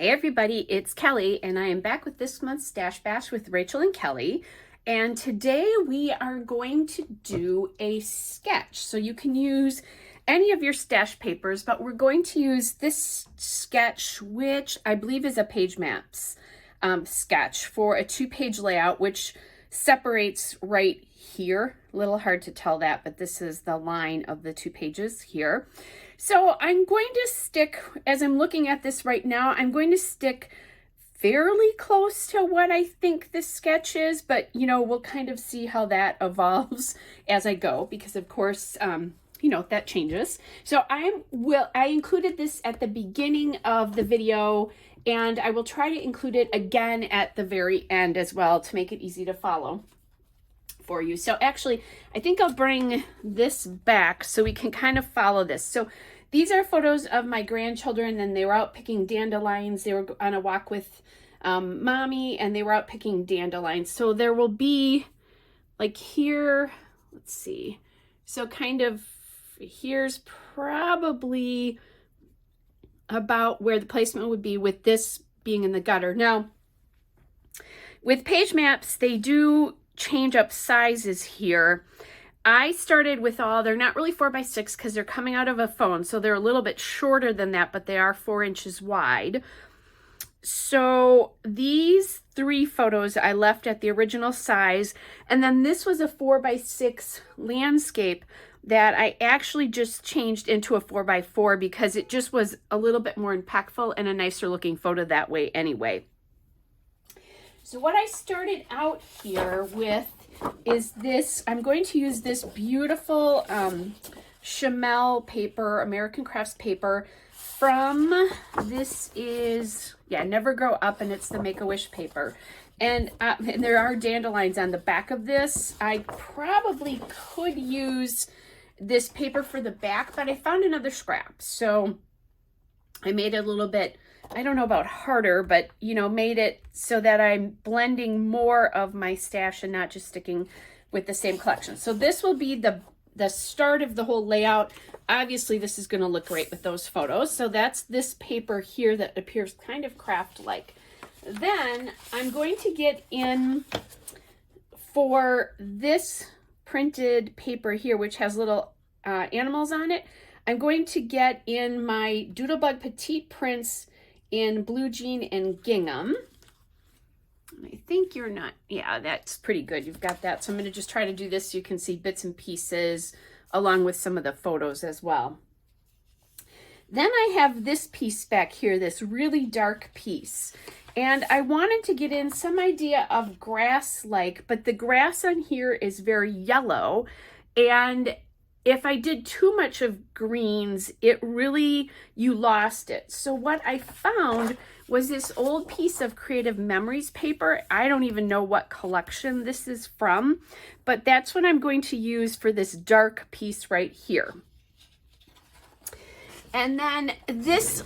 Hey everybody, it's Kelly and I am back with this month's Stash Bash with Rachel and Kelly. And today we are going to do a sketch. So you can use any of your stash papers, but we're going to use this sketch, which I believe is a page maps sketch for a 2-page layout, which separates right here. A little hard to tell that, but this is the line of the 2 pages here. So I'm going to stick, as I'm looking at this right now, I'm going to stick fairly close to what I think this sketch is, but we'll kind of see how that evolves as I go, because of course, that changes. So I included this at the beginning of the video, and I will try to include it again at the very end as well to make it easy to follow for you. So actually, I think I'll bring this back so we can kind of follow this. So these are photos of my grandchildren, and they were out picking dandelions. They were on a walk with mommy, and they were out picking dandelions. So there will be like here, let's see. So kind of here's probably about where the placement would be with this being in the gutter. Now, with page maps, they do change up sizes here. I started with they're not really 4x6 because they're coming out of a phone, so they're a little bit shorter than that, but they are 4 inches wide. So these 3 photos I left at the original size, and then this was a 4x6 landscape that I actually just changed into a 4x4 because it just was a little bit more impactful and a nicer looking photo that way anyway. So what I started out here with is this. I'm going to use this beautiful Chamel paper, American Crafts paper from, this is, Never Grow Up, and it's the Make-A-Wish paper. And there are dandelions on the back of this. I probably could use this paper for the back, but I found another scrap. So I made it a little bit, I don't know about harder, but made it so that I'm blending more of my stash and not just sticking with the same collection. So this will be the start of the whole layout. Obviously this is going to look great with those photos. So that's this paper here that appears kind of craft-like. Then I'm going to get in for this printed paper here, which has little animals on it. I'm going to get in my Doodlebug Petite Prints in Blue Jean and Gingham. And I think you're not, that's pretty good. You've got that. So I'm going to just try to do this so you can see bits and pieces along with some of the photos as well. Then I have this piece back here, this really dark piece. And I wanted to get in some idea of grass-like, but the grass on here is very yellow. And if I did too much of greens, you lost it. So what I found was this old piece of Creative Memories paper. I don't even know what collection this is from, but that's what I'm going to use for this dark piece right here. And then this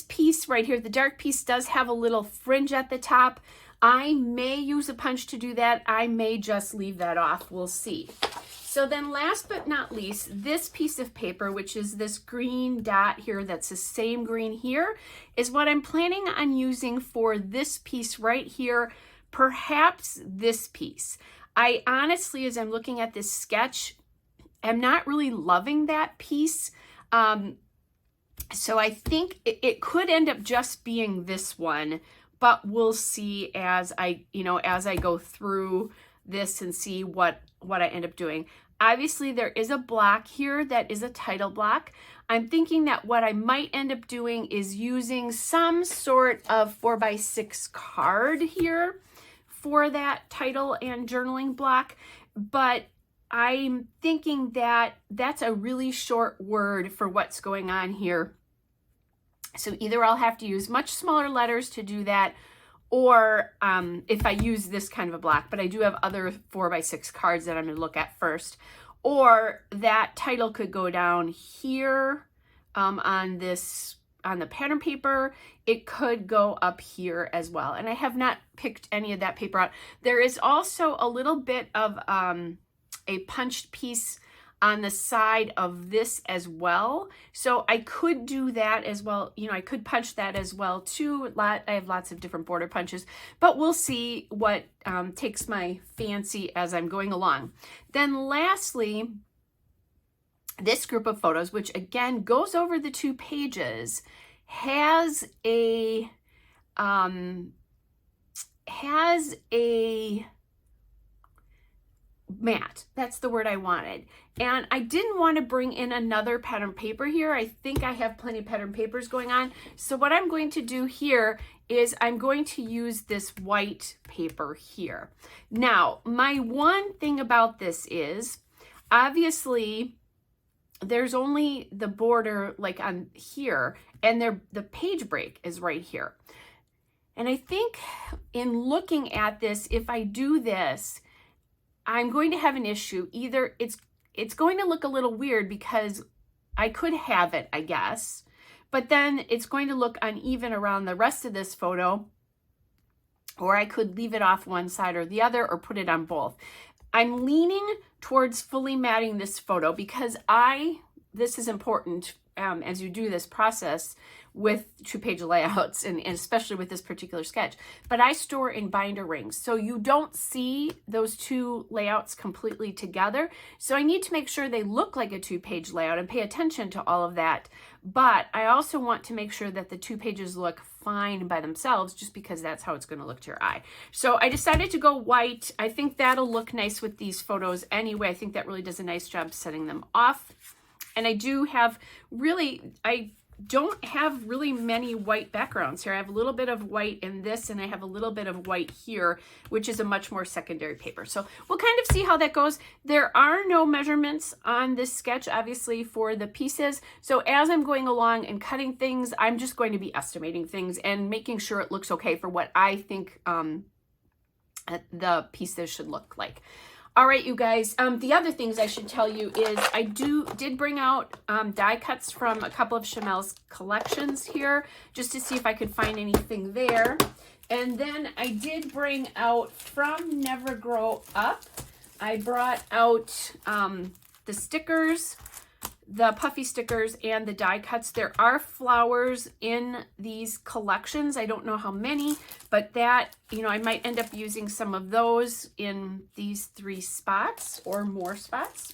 piece right here, the dark piece does have a little fringe at the top. I may use a punch to do that. I may just leave that off. We'll see. So then last but not least, this piece of paper, which is this green dot here, that's the same green here, is what I'm planning on using for this piece right here, perhaps this piece. I honestly, as I'm looking at this sketch, am not really loving that piece. So I think it could end up just being this one, but we'll see as I go through this and see what I end up doing. Obviously, there is a block here that is a title block. I'm thinking that what I might end up doing is using some sort of 4x6 card here for that title and journaling block, but I'm thinking that that's a really short word for what's going on here. So either I'll have to use much smaller letters to do that, or if I use this kind of a block, but I do have other 4x6 cards that I'm going to look at first, or that title could go down here on the pattern paper. It could go up here as well. And I have not picked any of that paper out. There is also a little bit of a punched piece on the side of this as well. So I could do that as well. You know, I could punch that as well too. I have lots of different border punches, but we'll see what takes my fancy as I'm going along. Then lastly, this group of photos, which again goes over the 2 pages, has a mat. That's the word I wanted. And I didn't want to bring in another pattern paper here. I think I have plenty of pattern papers going on. So what I'm going to do here is I'm going to use this white paper here. Now, my one thing about this is, obviously, there's only the border like on here, and the page break is right here. And I think in looking at this, if I do this, I'm going to have an issue. Either it's going to look a little weird because I could have it, I guess, but then it's going to look uneven around the rest of this photo, or I could leave it off one side or the other, or put it on both. I'm leaning towards fully matting this photo because this is important as you do this process with 2-page layouts, and especially with this particular sketch. But I store in binder rings, so you don't see those 2 layouts completely together. So I need to make sure they look like a 2-page layout and pay attention to all of that. But I also want to make sure that the 2 pages look fine by themselves, just because that's how it's going to look to your eye. So I decided to go white. I think that'll look nice with these photos anyway. I think that really does a nice job setting them off. And I don't have really many white backgrounds here. I have a little bit of white in this, and I have a little bit of white here, which is a much more secondary paper. So we'll kind of see how that goes. There are no measurements on this sketch, obviously, for the pieces. So as I'm going along and cutting things, I'm just going to be estimating things and making sure it looks okay for what I think the pieces should look like. All right, you guys, the other things I should tell you is I did bring out die cuts from a couple of Chamel's collections here, just to see if I could find anything there. And then I did bring out from Never Grow Up, I brought out the stickers, the puffy stickers, and the die cuts. There are flowers in these collections. I don't know how many, but that, you know, I might end up using some of those in these 3 spots or more spots.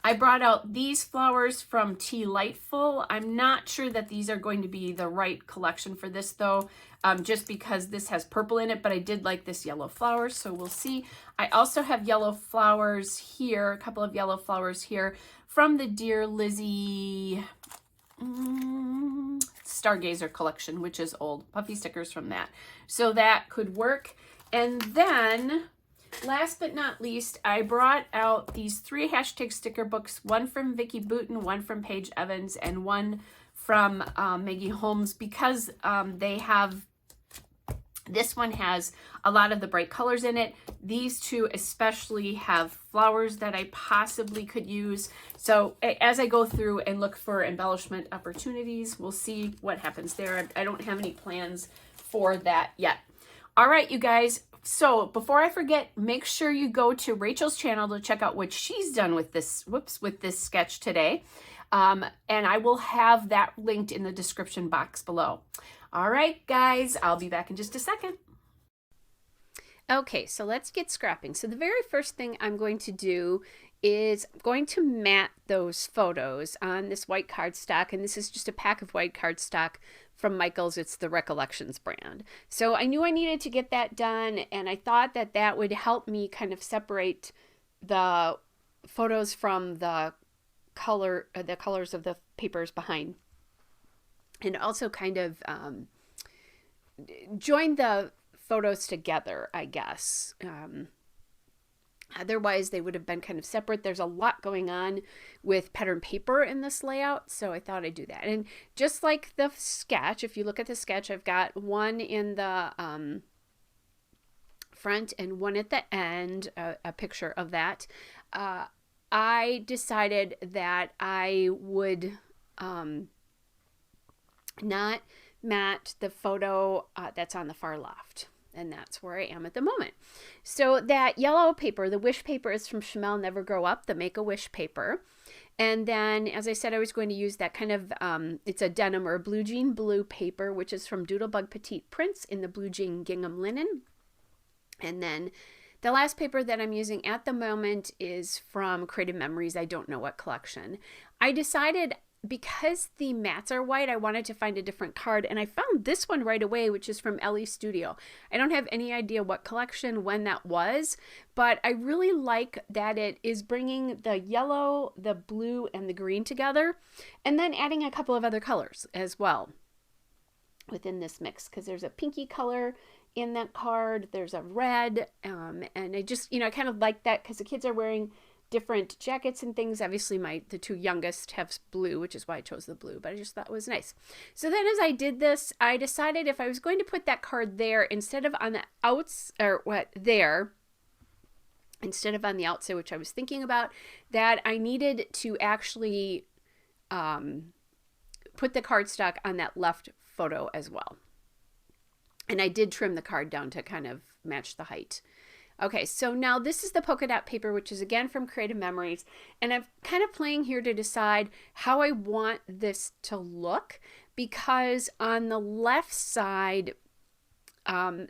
I brought out these flowers from Tea Lightful. I'm not sure that these are going to be the right collection for this though, just because this has purple in it, but I did like this yellow flower, so we'll see. I also have yellow flowers here, a couple of yellow flowers here from the Dear Lizzie Stargazer collection, which is old. Puffy stickers from that. So that could work. And then, last but not least, I brought out these 3 hashtag sticker books, one from Vicki Boutin, one from Paige Evans, and one from Maggie Holmes, because this one has a lot of the bright colors in it. These 2 especially have flowers that I possibly could use. So as I go through and look for embellishment opportunities, we'll see what happens there. I don't have any plans for that yet. All right, you guys. So before I forget, make sure you go to Rachel's channel to check out what she's done with this, with this sketch today. And I will have that linked in the description box below. All right, guys, I'll be back in just a second. Okay, so let's get scrapping. So the very first thing I'm going to do is I'm going to mat those photos on this white cardstock, and this is just a pack of white cardstock from Michaels. It's the Recollections brand. So I knew I needed to get that done, and I thought that that would help me kind of separate the photos from the colors of the papers behind, and also kind of join the photos together, I guess. Otherwise, they would have been kind of separate. There's a lot going on with pattern paper in this layout, so I thought I'd do that. And just like the sketch, if you look at the sketch, I've got one in the front and one at the end, a picture of that. I decided that I would not mat the photo that's on the far left. And that's where I am at the moment. So that yellow paper, the wish paper, is from Chamel Never Grow Up, the Make-A-Wish paper. And then, as I said, I was going to use that kind of, it's a denim or blue jean blue paper, which is from Doodlebug Petite Prints in the blue jean gingham linen. And then the last paper that I'm using at the moment is from Creative Memories. I don't know what collection. I decided, because the mats are white, I wanted to find a different card, and I found this one right away, which is from Ellie Studio. I don't have any idea what collection, when that was, but I really like that it is bringing the yellow, the blue, and the green together, and then adding a couple of other colors as well within this mix, because there's a pinky color in that card, there's a red, and I just, I kind of like that because the kids are wearing different jackets and things. Obviously the two youngest have blue, which is why I chose the blue, but I just thought it was nice. So then as I did this, I decided if I was going to put that card there instead of on the instead of on the outside, which I was thinking about, that I needed to actually put the cardstock on that left photo as well. And I did trim the card down to kind of match the height. Okay, so now this is the polka dot paper, which is again from Creative Memories, and I'm kind of playing here to decide how I want this to look, because on the left side,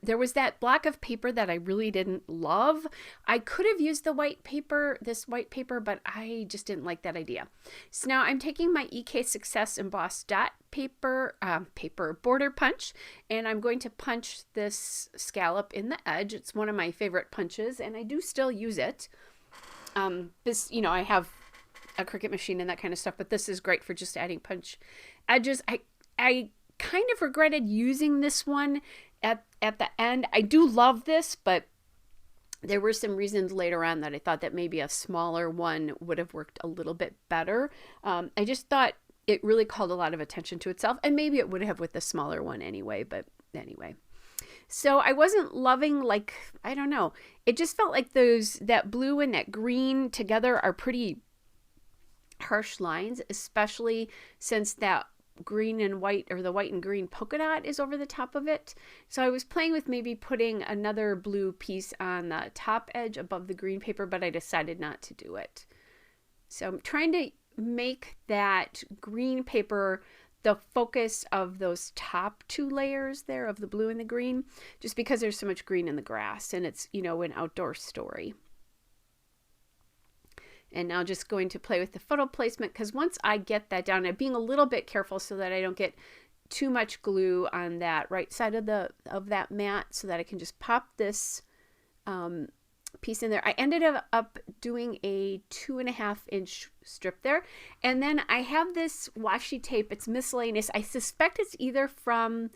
there was that block of paper that I really didn't love. I could have used the white paper, this white paper, but I just didn't like that idea. So now I'm taking my EK Success embossed dot paper border punch, and I'm going to punch this scallop in the edge. It's one of my favorite punches, and I do still use it. I have a Cricut machine and that kind of stuff, but this is great for just adding punch edges. I kind of regretted using this one at the end. I do love this, but there were some reasons later on that I thought that maybe a smaller one would have worked a little bit better. I just thought it really called a lot of attention to itself, and maybe it would have with the smaller one anyway, but anyway. So I wasn't loving, I don't know. It just felt like that blue and that green together are pretty harsh lines, especially since that green and white, or the white and green polka dot, is over the top of it. So I was playing with maybe putting another blue piece on the top edge above the green paper, but I decided not to do it. So I'm trying to make that green paper the focus of those top two layers there of the blue and the green, just because there's so much green in the grass, and it's, an outdoor story. And now just going to play with the photo placement, because once I get that down, I'm being a little bit careful so that I don't get too much glue on that right side of that mat, so that I can just pop this piece in there. I ended up doing a 2.5-inch strip there, and then I have this washi tape. It's miscellaneous. I suspect it's either from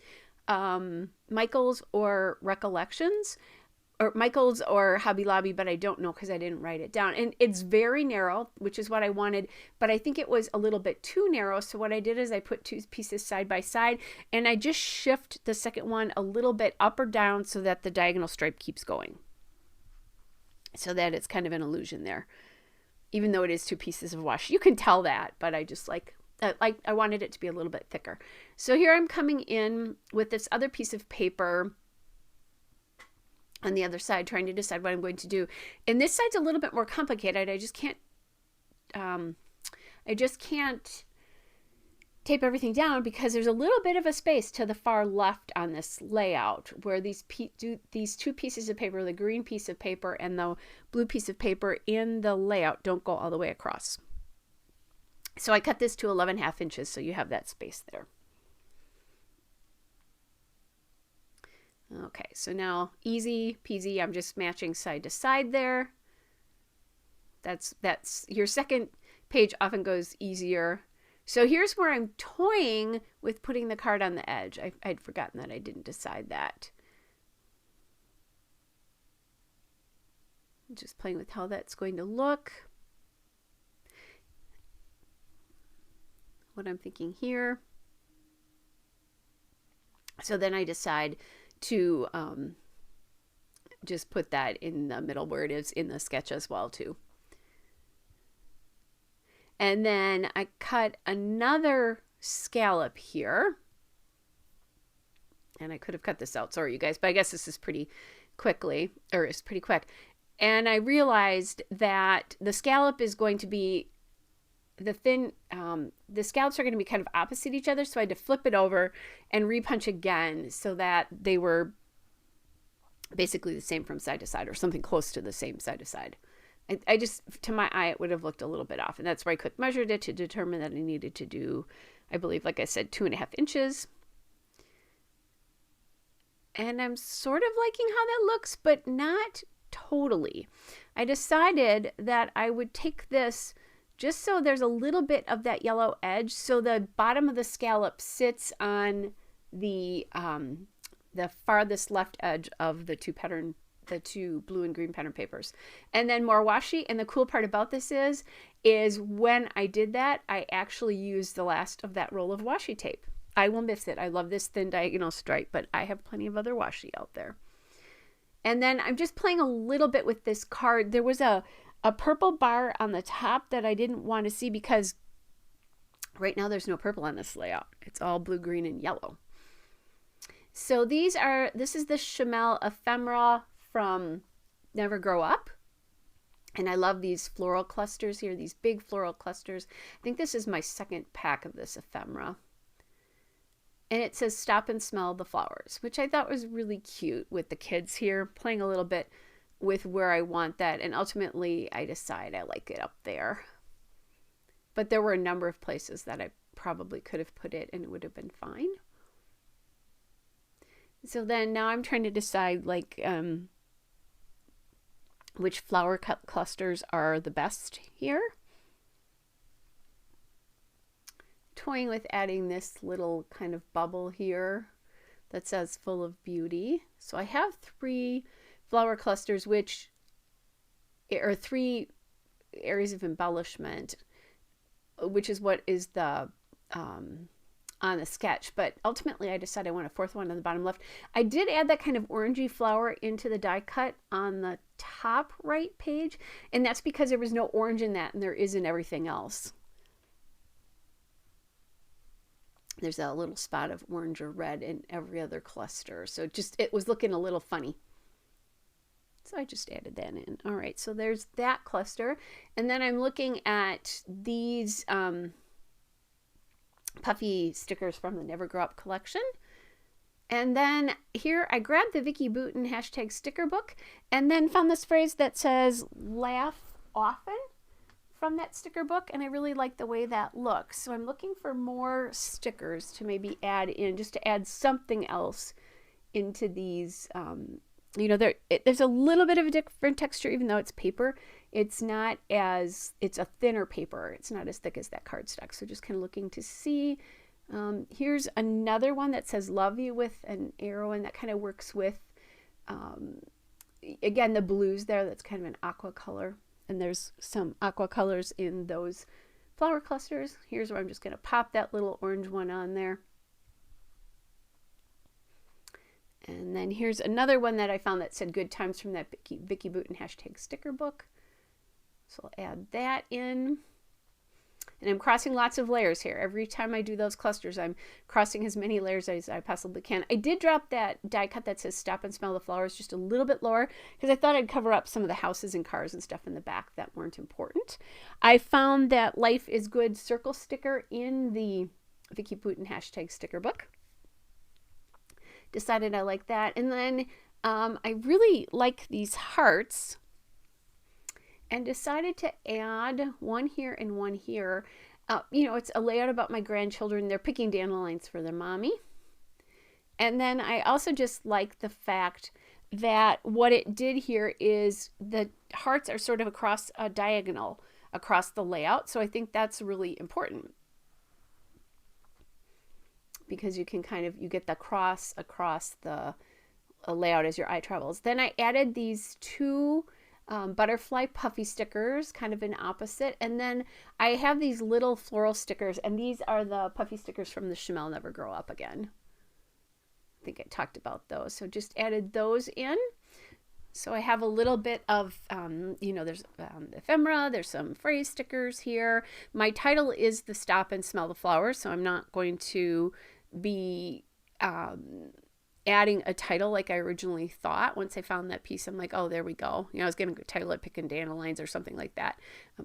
Michaels or Recollections, or Michaels or Hobby Lobby, but I don't know because I didn't write it down. And it's very narrow, which is what I wanted, but I think it was a little bit too narrow. So what I did is I put two pieces side by side, and I just shift the second one a little bit up or down so that the diagonal stripe keeps going, so that it's kind of an illusion there, even though it is two pieces of washi. You can tell that, but I just I wanted it to be a little bit thicker. So here I'm coming in with this other piece of paper on the other side, trying to decide what I'm going to do. And this side's a little bit more complicated. I just can't tape everything down, because there's a little bit of a space to the far left on this layout where these two pieces of paper, the green piece of paper and the blue piece of paper in the layout, don't go all the way across. So I cut this to 11.5 inches, so you have that space there. Okay, so now easy peasy, I'm just matching side to side there. That's your second page often goes easier. So here's where I'm toying with putting the card on the edge. I'd forgotten that. I didn't decide that. I'm just playing with how that's going to look. What I'm thinking here. So then I decide to just put that in the middle where it is in the sketch as well too. And then I cut another scallop here. And I could have cut this out, sorry you guys, but I guess this is pretty quickly, or it's pretty quick. And I realized that the scallop is going to be the scallops are going to be kind of opposite each other. So I had to flip it over and repunch again so that they were basically the same from side to side, or something close to the same side to side. I just, to my eye, it would have looked a little bit off. And that's where I quick measured it to determine that I needed to do, I believe, like I said, 2.5 inches. And I'm sort of liking how that looks, but not totally. I decided that I would take this just so there's a little bit of that yellow edge, so the bottom of the scallop sits on the farthest left edge of the two blue and green pattern papers, and then more washi. And the cool part about this is when I did that, I actually used the last of that roll of washi tape. I will miss it. I love this thin diagonal stripe, but I have plenty of other washi out there. And then I'm just playing a little bit with this card. There was a purple bar on the top that I didn't want to see because right now there's no purple on this layout. It's all blue, green, and yellow. So this is the Chamel Ephemera from Never Grow Up. And I love these floral clusters here, these big floral clusters. I think this is my second pack of this ephemera. And it says stop and smell the flowers, which I thought was really cute with the kids here, playing a little bit with where I want that. And ultimately, I decide I like it up there. But there were a number of places that I probably could have put it and it would have been fine. So then now I'm trying to decide which flower clusters are the best here. Toying with adding this little kind of bubble here that says full of beauty. So I have 3 flower clusters, which are 3 areas of embellishment, which is what is the on the sketch. But ultimately I decided I want a 4th one on the bottom left. I did add that kind of orangey flower into the die cut on the top right page, and that's because there was no orange in that, and there is in everything else. There's a little spot of orange or red in every other cluster. So it was looking a little funny. So I just added that in. All right, so there's that cluster. And then I'm looking at these puffy stickers from the Never Grow Up collection. And then here I grabbed the Vicki Boutin hashtag sticker book and then found this phrase that says laugh often from that sticker book, and I really like the way that looks. So I'm looking for more stickers to maybe add in, just to add something else into these. There's a little bit of a different texture, even though it's paper. It's a thinner paper. It's not as thick as that cardstock. So just kind of looking to see. Here's another one that says love you with an arrow, and that kind of works with, again, the blues there. That's kind of an aqua color. And there's some aqua colors in those flower clusters. Here's where I'm just going to pop that little orange one on there. And then here's another one that I found that said good times from that Vicki Boutin hashtag sticker book. So I'll add that in. And I'm crossing lots of layers here. Every time I do those clusters, I'm crossing as many layers as I possibly can. I did drop that die cut that says stop and smell the flowers just a little bit lower because I thought I'd cover up some of the houses and cars and stuff in the back that weren't important. I found that Life is Good circle sticker in the Vicki Boutin hashtag sticker book. Decided I like that. And then I really like these hearts, and decided to add one here and one here. It's a layout about my grandchildren. They're picking dandelions for their mommy. And then I also just like the fact that what it did here is the hearts are sort of across a diagonal across the layout. So I think that's really important, because you can you get the cross across the layout as your eye travels. Then I added these 2 butterfly puffy stickers, kind of an opposite. And then I have these little floral stickers, and these are the puffy stickers from the Chamel Never Grow Up again. I think I talked about those. So just added those in. So I have a little bit of, there's ephemera, there's some phrase stickers here. My title is the Stop and Smell the Flowers, so I'm not going to be adding a title like I originally thought. Once I found that piece, I'm like, oh, there we go. I was going to title it Pickin' Dandelions or something like that.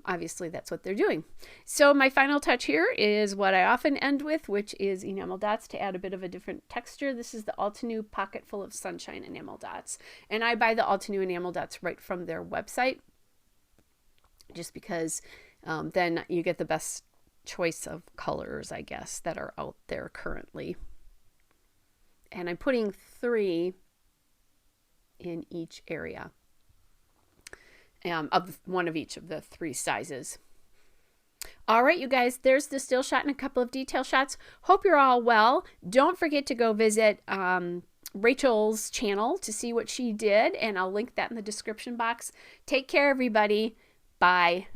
Obviously, that's what they're doing. So my final touch here is what I often end with, which is enamel dots to add a bit of a different texture. This is the Altenew Pocket Full of Sunshine enamel dots. And I buy the Altenew enamel dots right from their website, just because then you get the best choice of colors, I guess, that are out there currently. And I'm putting 3 in each area of one of each of the 3 sizes. All right, you guys, there's the still shot and a couple of detail shots. Hope you're all well. Don't forget to go visit Rachel's channel to see what she did, and I'll link that in the description box. Take care, everybody. Bye.